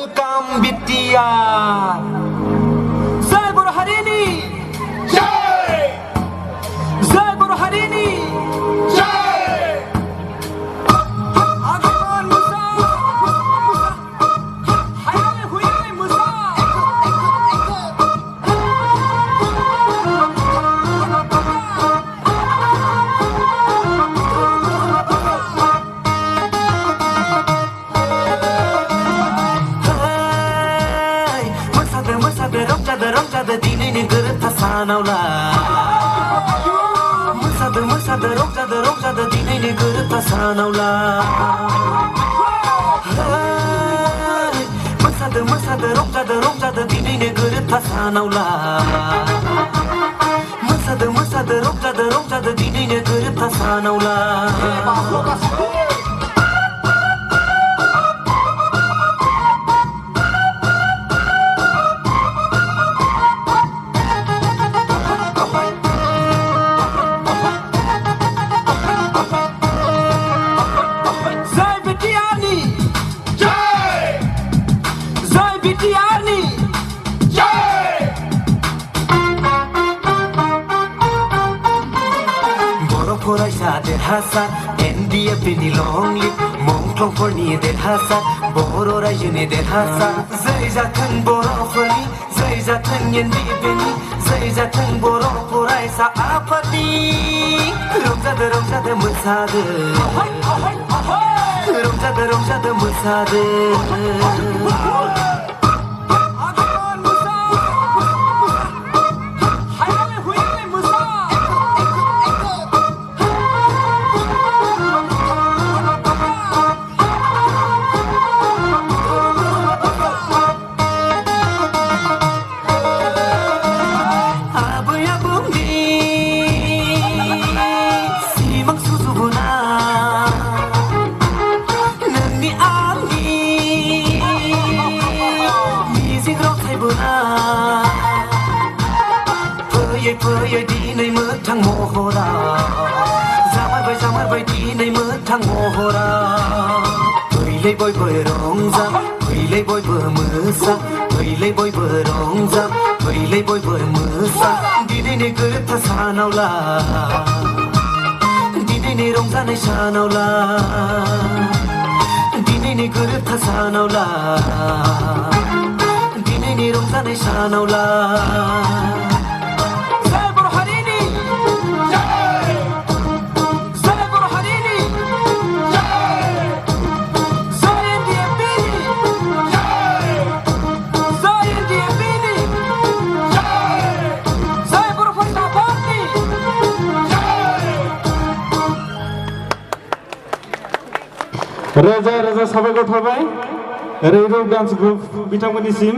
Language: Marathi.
वेलकाम बिटियार जय बर' हारिनि जय जय बर' हारिनि जय आगमन मुसा हायनाय हुयनाय मुसा रंजादो दिनैनि गोरोबथा सानावला मोसादो रंजादो दिनैनि गोरोबथा सानावला मोसादो रंजादो दिनैनि गोरोबथा सानावला मोसादो रंजादो दिनैनि गोरोबथा सानावला फरायसा देरहासार NDFनि लं लिभ मुंख्लंफोरनि देरहासार बर' रायजोनि देरहासार जै जाथों बर'फोरनि जै जाथों NDFनि जै जाथों बर' फरायसा आफादनि रंजादो मोसादो रंजादो मोसादो फैयै दिनै मोगथां महरा जामारबाय दिनै मोगथां महरा फैलै बयबो रंजा फैलै बयबो मोसा फैलै बयबो रंजा फैलै बयबो मोसा दिनैनि गोरोबथा सानावला दिनैनि रंजानाय सानावला दिनैनि गोरोबथा सानावला दिनैनि रंजानाय सानावला रोजा रोजा साबायखर थाबाय रैरुब डान्स ग्रुप बिथांमोननिसिम